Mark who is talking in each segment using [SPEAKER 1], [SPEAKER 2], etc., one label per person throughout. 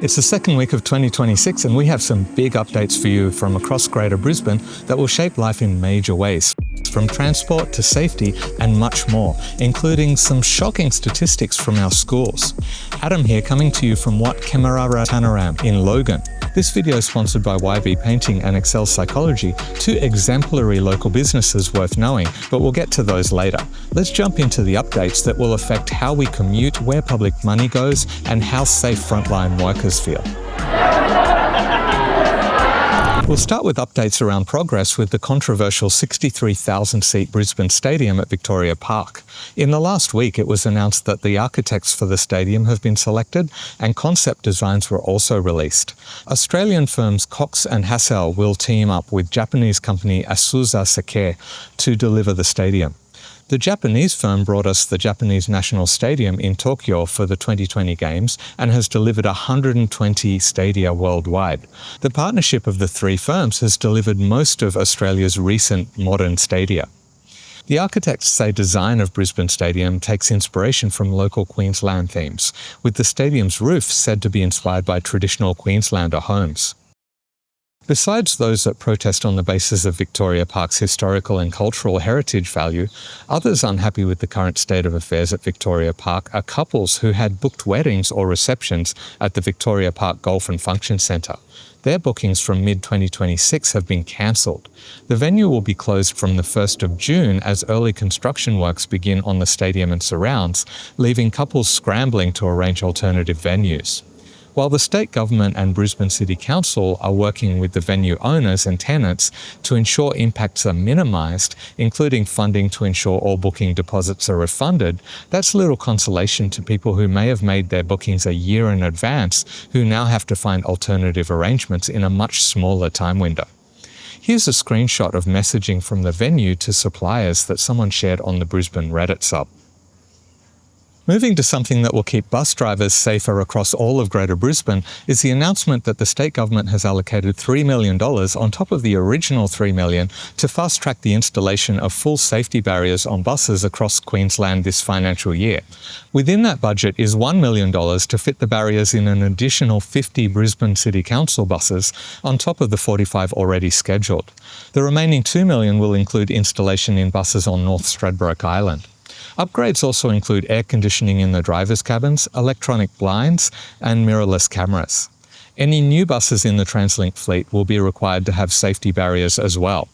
[SPEAKER 1] It's the second week of 2026 and we have some big updates for you from across Greater Brisbane that will shape life in major ways, from transport to safety and much more, including some shocking statistics from our schools. Adam here, coming to you from Wat Kemarara Tanaram in Logan. This video is sponsored by YB Painting and Excel Psychology, two exemplary local businesses worth knowing, but we'll get to those later. Let's jump into the updates that will affect how we commute, where public money goes, and how safe frontline workers feel. We'll start with updates around progress with the controversial 63,000-seat Brisbane Stadium at Victoria Park. In the last week, it was announced that the architects for the stadium have been selected and concept designs were also released. Australian firms Cox and Hassel will team up with Japanese company Asusa Sake to deliver the stadium. The Japanese firm brought us the Japanese National Stadium in Tokyo for the 2020 Games and has delivered 120 stadia worldwide. The partnership of the three firms has delivered most of Australia's recent modern stadia. The architects say design of Brisbane Stadium takes inspiration from local Queensland themes, with the stadium's roof said to be inspired by traditional Queenslander homes. Besides those that protest on the basis of Victoria Park's historical and cultural heritage value, others unhappy with the current state of affairs at Victoria Park are couples who had booked weddings or receptions at the Victoria Park Golf and Function Centre. Their bookings from mid-2026 have been cancelled. The venue will be closed from the 1st of June as early construction works begin on the stadium and surrounds, leaving couples scrambling to arrange alternative venues. While the state government and Brisbane City Council are working with the venue owners and tenants to ensure impacts are minimised, including funding to ensure all booking deposits are refunded, that's little consolation to people who may have made their bookings a year in advance, who now have to find alternative arrangements in a much smaller time window. Here's a screenshot of messaging from the venue to suppliers that someone shared on the Brisbane Reddit sub. Moving to something that will keep bus drivers safer across all of Greater Brisbane is the announcement that the state government has allocated $3 million on top of the original $3 million to fast-track the installation of full safety barriers on buses across Queensland this financial year. Within that budget is $1 million to fit the barriers in an additional 50 Brisbane City Council buses on top of the 45 already scheduled. The remaining $2 million will include installation in buses on North Stradbroke Island. Upgrades also include air conditioning in the driver's cabins, electronic blinds, and mirrorless cameras. Any new buses in the TransLink fleet will be required to have safety barriers as well.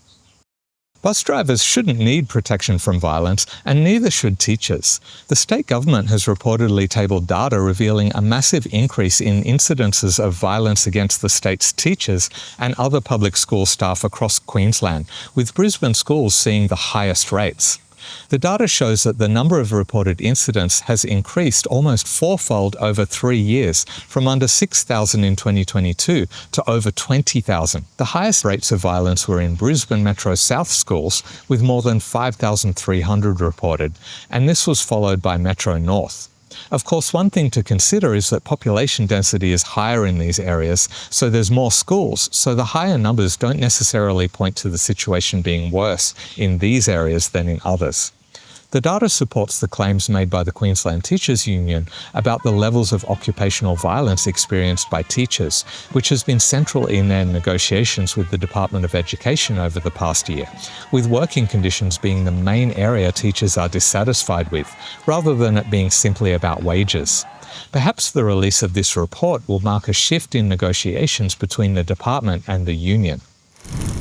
[SPEAKER 1] Bus drivers shouldn't need protection from violence, and neither should teachers. The state government has reportedly tabled data revealing a massive increase in incidences of violence against the state's teachers and other public school staff across Queensland, with Brisbane schools seeing the highest rates. The data shows that the number of reported incidents has increased almost fourfold over 3 years, from under 6,000 in 2022 to over 20,000. The highest rates of violence were in Brisbane Metro South schools, with more than 5,300 reported, and this was followed by Metro North. Of course, one thing to consider is that population density is higher in these areas, so there's more schools, so the higher numbers don't necessarily point to the situation being worse in these areas than in others. The data supports the claims made by the Queensland Teachers Union about the levels of occupational violence experienced by teachers, which has been central in their negotiations with the Department of Education over the past year, with working conditions being the main area teachers are dissatisfied with, rather than it being simply about wages. Perhaps the release of this report will mark a shift in negotiations between the department and the union.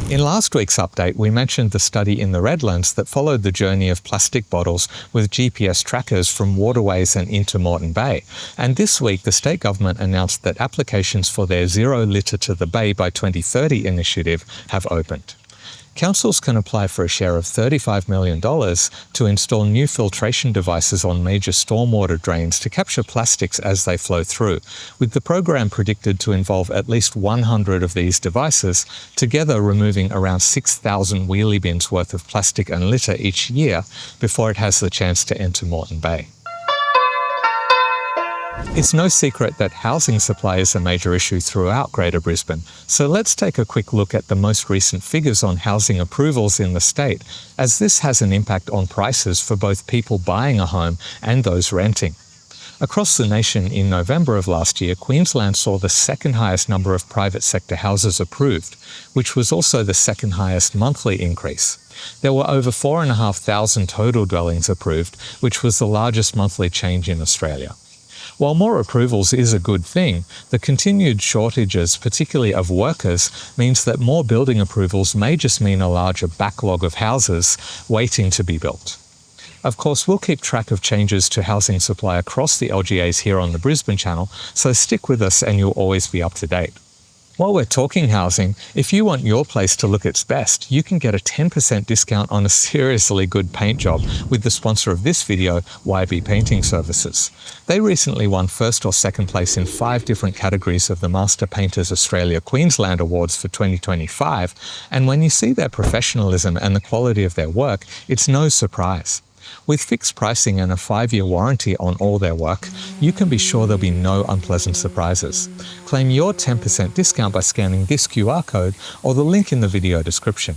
[SPEAKER 1] In last week's update, we mentioned the study in the Redlands that followed the journey of plastic bottles with GPS trackers from waterways and into Moreton Bay. And this week, the state government announced that applications for their Zero Litter to the Bay by 2030 initiative have opened. Councils can apply for a share of $35 million to install new filtration devices on major stormwater drains to capture plastics as they flow through, with the program predicted to involve at least 100 of these devices, together removing around 6,000 wheelie bins worth of plastic and litter each year before it has the chance to enter Moreton Bay. It's no secret that housing supply is a major issue throughout Greater Brisbane, so let's take a quick look at the most recent figures on housing approvals in the state, as this has an impact on prices for both people buying a home and those renting. Across the nation in November of last year, Queensland saw the second highest number of private sector houses approved, which was also the second highest monthly increase. There were over 4,500 total dwellings approved, which was the largest monthly change in Australia. While more approvals is a good thing, the continued shortages, particularly of workers, means that more building approvals may just mean a larger backlog of houses waiting to be built. Of course, we'll keep track of changes to housing supply across the LGAs here on the Brisbane Channel, so stick with us and you'll always be up to date. While we're talking housing, if you want your place to look its best, you can get a 10% discount on a seriously good paint job with the sponsor of this video, YB Painting Services. They recently won first or second place in 5 different categories of the Master Painters Australia Queensland Awards for 2025, and when you see their professionalism and the quality of their work, it's no surprise. With fixed pricing and a 5-year warranty on all their work, you can be sure there'll be no unpleasant surprises. Claim your 10% discount by scanning this QR code or the link in the video description.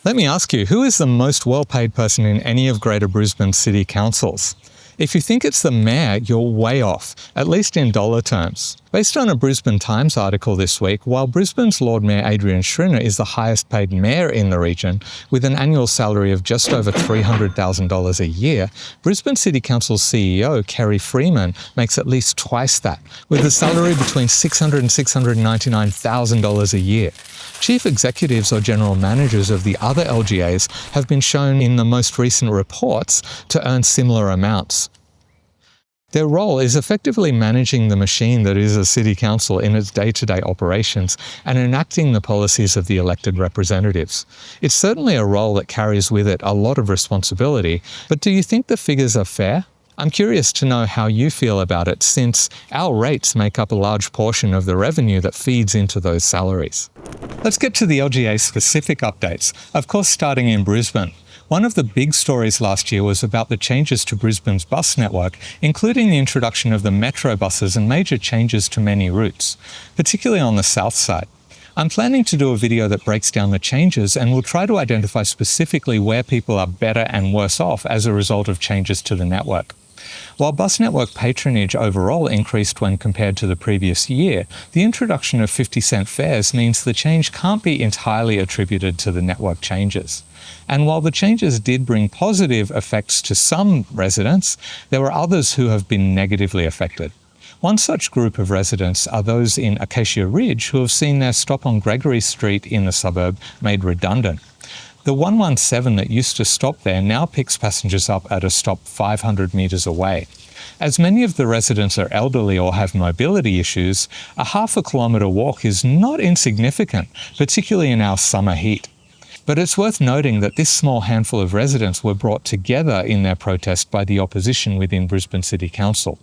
[SPEAKER 1] Let me ask you, who is the most well-paid person in any of Greater Brisbane city councils? If you think it's the mayor, you're way off, at least in dollar terms. Based on a Brisbane Times article this week, while Brisbane's Lord Mayor Adrian Schrinner is the highest paid mayor in the region, with an annual salary of just over $300,000 a year, Brisbane City Council's CEO, Kerry Freeman, makes at least twice that, with a salary between $600,000 and $699,000 a year. Chief executives or general managers of the other LGAs have been shown in the most recent reports to earn similar amounts. Their role is effectively managing the machine that is a city council in its day-to-day operations and enacting the policies of the elected representatives. It's certainly a role that carries with it a lot of responsibility, but do you think the figures are fair? I'm curious to know how you feel about it, since our rates make up a large portion of the revenue that feeds into those salaries. Let's get to the LGA-specific updates, of course starting in Brisbane. One of the big stories last year was about the changes to Brisbane's bus network, including the introduction of the metro buses and major changes to many routes, particularly on the south side. I'm planning to do a video that breaks down the changes and will try to identify specifically where people are better and worse off as a result of changes to the network. While bus network patronage overall increased when compared to the previous year, the introduction of 50-cent fares means the change can't be entirely attributed to the network changes. And while the changes did bring positive effects to some residents, there were others who have been negatively affected. One such group of residents are those in Acacia Ridge who have seen their stop on Gregory Street in the suburb made redundant. The 117 that used to stop there now picks passengers up at a stop 500 metres away. As many of the residents are elderly or have mobility issues, a half-a-kilometre walk is not insignificant, particularly in our summer heat. But it's worth noting that this small handful of residents were brought together in their protest by the opposition within Brisbane City Council.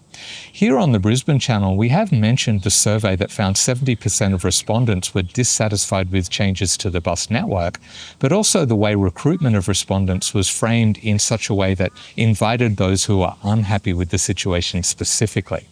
[SPEAKER 1] Here on the Brisbane Channel, we have mentioned the survey that found 70% of respondents were dissatisfied with changes to the bus network, but also the way recruitment of respondents was framed in such a way that invited those who are unhappy with the situation specifically.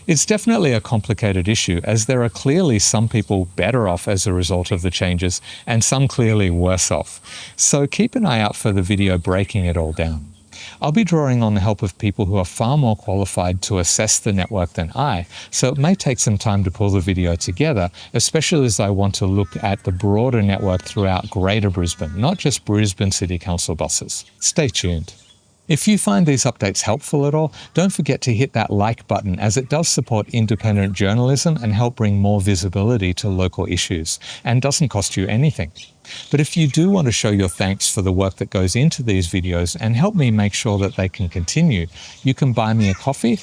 [SPEAKER 1] It's definitely a complicated issue, as there are clearly some people better off as a result of the changes and some clearly worse off. So keep an eye out for the video breaking it all down. I'll be drawing on the help of people who are far more qualified to assess the network than I, so it may take some time to pull the video together, especially as I want to look at the broader network throughout Greater Brisbane, not just Brisbane City Council buses. Stay tuned. If you find these updates helpful at all, don't forget to hit that like button, as it does support independent journalism and help bring more visibility to local issues, and doesn't cost you anything. But if you do want to show your thanks for the work that goes into these videos and help me make sure that they can continue, you can buy me a coffee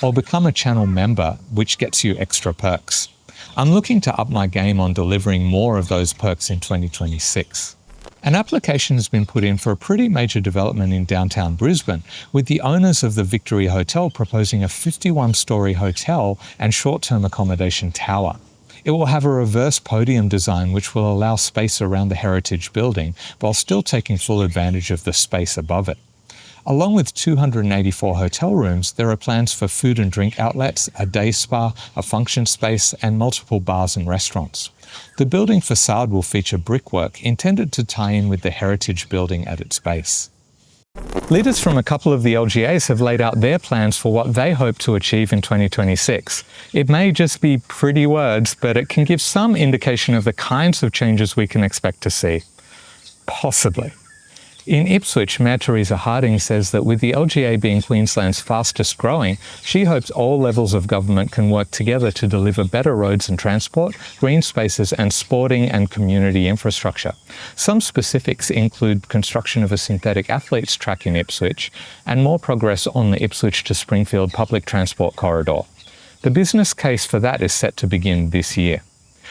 [SPEAKER 1] or become a channel member, which gets you extra perks. I'm looking to up my game on delivering more of those perks in 2026. An application has been put in for a pretty major development in downtown Brisbane, with the owners of the Victory Hotel proposing a 51-storey hotel and short-term accommodation tower. It will have a reverse podium design which will allow space around the heritage building while still taking full advantage of the space above it. Along with 284 hotel rooms, there are plans for food and drink outlets, a day spa, a function space, and multiple bars and restaurants. The building facade will feature brickwork intended to tie in with the heritage building at its base. Leaders from a couple of the LGAs have laid out their plans for what they hope to achieve in 2026. It may just be pretty words, but it can give some indication of the kinds of changes we can expect to see. Possibly. In Ipswich, Mayor Teresa Harding says that with the LGA being Queensland's fastest growing, she hopes all levels of government can work together to deliver better roads and transport, green spaces and sporting and community infrastructure. Some specifics include construction of a synthetic athletes track in Ipswich and more progress on the Ipswich to Springfield public transport corridor. The business case for that is set to begin this year.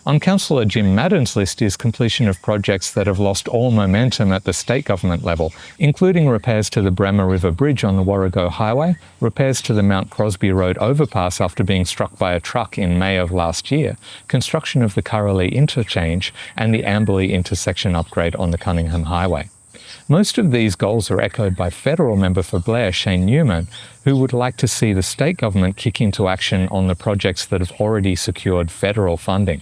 [SPEAKER 1] On Councillor Jim Madden's list is completion of projects that have lost all momentum at the state government level, including repairs to the Bremer River Bridge on the Warrego Highway, repairs to the Mount Crosby Road overpass after being struck by a truck in May of last year, construction of the Curralea interchange, and the Amberley intersection upgrade on the Cunningham Highway. Most of these goals are echoed by federal member for Blair, Shane Newman, who would like to see the state government kick into action on the projects that have already secured federal funding.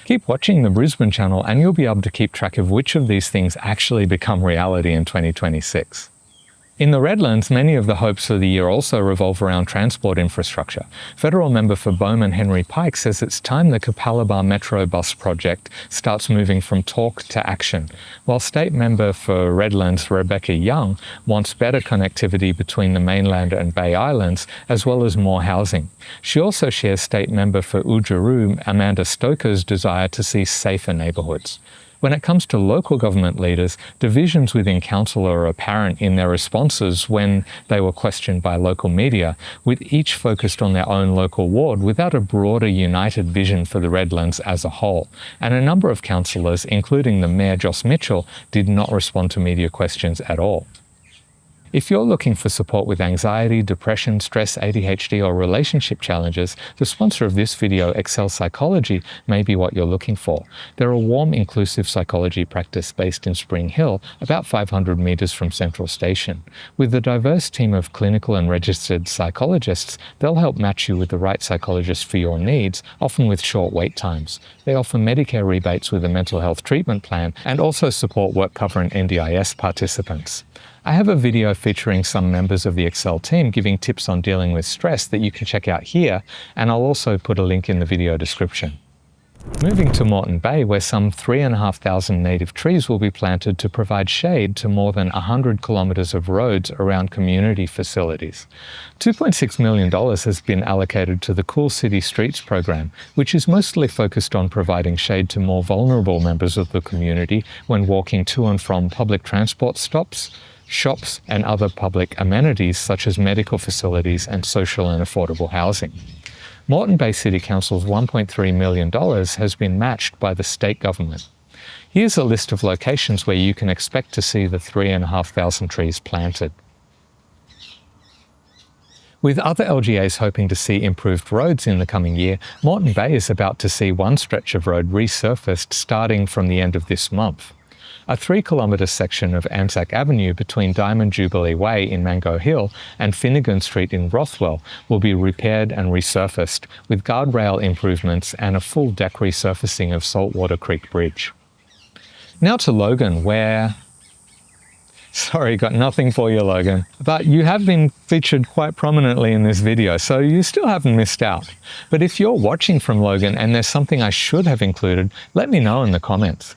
[SPEAKER 1] Keep watching the Brisbane Channel and you'll be able to keep track of which of these things actually become reality in 2026. In the Redlands, many of the hopes for the year also revolve around transport infrastructure. Federal member for Bowman Henry Pike says it's time the Capalaba Metro Bus project starts moving from talk to action, while State member for Redlands Rebecca Young wants better connectivity between the mainland and Bay Islands, as well as more housing. She also shares State member for Oodgeroo Amanda Stoker's desire to see safer neighbourhoods. When it comes to local government leaders, divisions within council are apparent in their responses when they were questioned by local media, with each focused on their own local ward without a broader united vision for the Redlands as a whole. And a number of councillors, including the Mayor Joss Mitchell, did not respond to media questions at all. If you're looking for support with anxiety, depression, stress, ADHD or relationship challenges, the sponsor of this video, Excel Psychology, may be what you're looking for. They're a warm, inclusive psychology practice based in Spring Hill, about 500 metres from Central Station. With a diverse team of clinical and registered psychologists, they'll help match you with the right psychologist for your needs, often with short wait times. They offer Medicare rebates with a mental health treatment plan and also support WorkCover and NDIS participants. I have a video featuring some members of the Excel team giving tips on dealing with stress that you can check out here, and I'll also put a link in the video description. Moving to Moreton Bay, where some 3,500 native trees will be planted to provide shade to more than 100 kilometres of roads around community facilities. $2.6 million has been allocated to the Cool City Streets program, which is mostly focused on providing shade to more vulnerable members of the community when walking to and from public transport stops, shops and other public amenities such as medical facilities and social and affordable housing. Moreton Bay City Council's $1.3 million has been matched by the state government. Here's a list of locations where you can expect to see the 3,500 trees planted. With other LGAs hoping to see improved roads in the coming year, Moreton Bay is about to see one stretch of road resurfaced starting from the end of this month. A 3-kilometre section of Anzac Avenue between Diamond Jubilee Way in Mango Hill and Finnegan Street in Rothwell will be repaired and resurfaced, with guardrail improvements and a full deck resurfacing of Saltwater Creek Bridge. Now to Logan, where... Sorry, got nothing for you, Logan. But you have been featured quite prominently in this video, so you still haven't missed out. But if you're watching from Logan and there's something I should have included, let me know in the comments.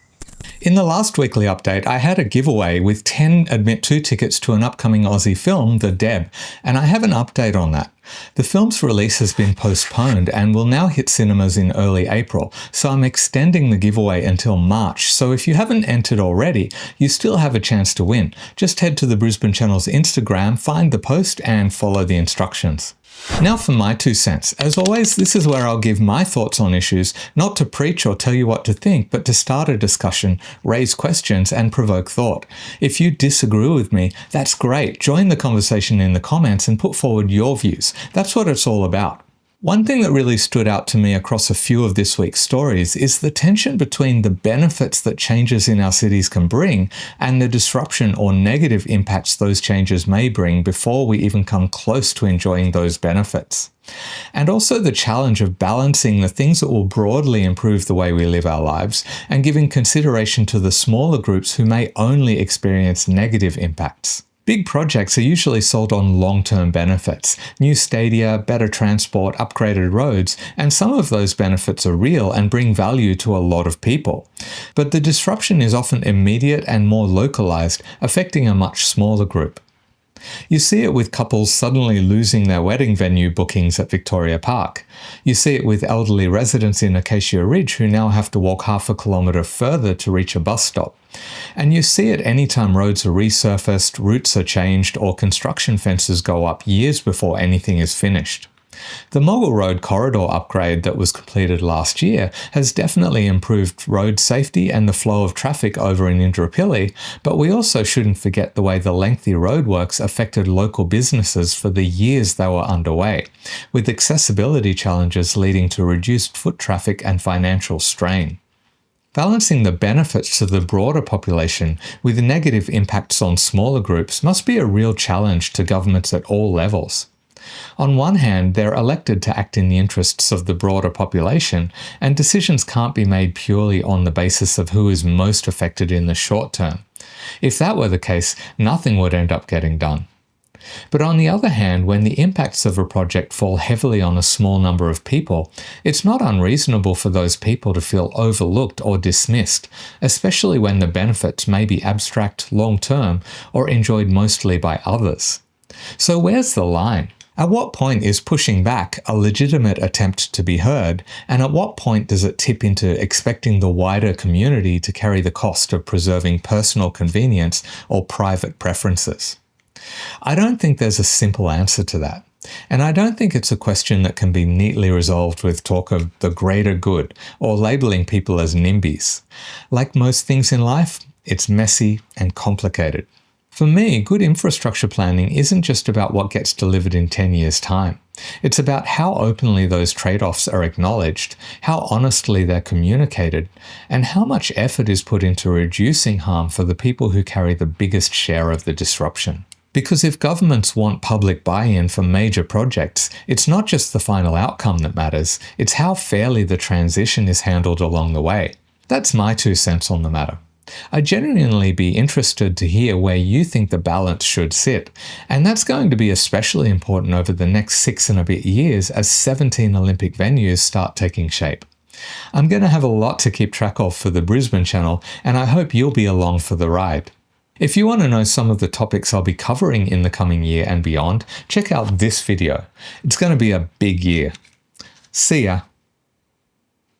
[SPEAKER 1] In the last weekly update, I had a giveaway with 10 Admit 2 tickets to an upcoming Aussie film, The Deb, and I have an update on that. The film's release has been postponed and will now hit cinemas in early April, so I'm extending the giveaway until March, so if you haven't entered already, you still have a chance to win. Just head to the Brisbane Channel's Instagram, find the post and follow the instructions. Now for my 2 cents. As always, this is where I'll give my thoughts on issues, not to preach or tell you what to think, but to start a discussion, raise questions, and provoke thought. If you disagree with me, that's great. Join the conversation in the comments and put forward your views. That's what it's all about. One thing that really stood out to me across a few of this week's stories is the tension between the benefits that changes in our cities can bring and the disruption or negative impacts those changes may bring before we even come close to enjoying those benefits. And also the challenge of balancing the things that will broadly improve the way we live our lives and giving consideration to the smaller groups who may only experience negative impacts. Big projects are usually sold on long-term benefits, new stadia, better transport, upgraded roads, and some of those benefits are real and bring value to a lot of people. But the disruption is often immediate and more localized, affecting a much smaller group. You see it with couples suddenly losing their wedding venue bookings at Victoria Park. You see it with elderly residents in Acacia Ridge who now have to walk half a kilometre further to reach a bus stop. And you see it anytime roads are resurfaced, routes are changed, or construction fences go up years before anything is finished. The Mogul Road corridor upgrade that was completed last year has definitely improved road safety and the flow of traffic over in Indooroopilly, but we also shouldn't forget the way the lengthy roadworks affected local businesses for the years they were underway, with accessibility challenges leading to reduced foot traffic and financial strain. Balancing the benefits to the broader population with negative impacts on smaller groups must be a real challenge to governments at all levels. On one hand, they're elected to act in the interests of the broader population, and decisions can't be made purely on the basis of who is most affected in the short term. If that were the case, nothing would end up getting done. But on the other hand, when the impacts of a project fall heavily on a small number of people, it's not unreasonable for those people to feel overlooked or dismissed, especially when the benefits may be abstract, long-term, or enjoyed mostly by others. So where's the line? At what point is pushing back a legitimate attempt to be heard, and at what point does it tip into expecting the wider community to carry the cost of preserving personal convenience or private preferences? I don't think there's a simple answer to that, and I don't think it's a question that can be neatly resolved with talk of the greater good or labeling people as NIMBYs. Like most things in life, it's messy and complicated. For me, good infrastructure planning isn't just about what gets delivered in 10 years' time. It's about how openly those trade-offs are acknowledged, how honestly they're communicated, and how much effort is put into reducing harm for the people who carry the biggest share of the disruption. Because if governments want public buy-in for major projects, it's not just the final outcome that matters, it's how fairly the transition is handled along the way. That's my 2 cents on the matter. I'd genuinely be interested to hear where you think the balance should sit, and that's going to be especially important over the next 6 and a bit years as 17 Olympic venues start taking shape. I'm going to have a lot to keep track of for the Brisbane Channel, and I hope you'll be along for the ride. If you want to know some of the topics I'll be covering in the coming year and beyond, check out this video. It's going to be a big year. See ya.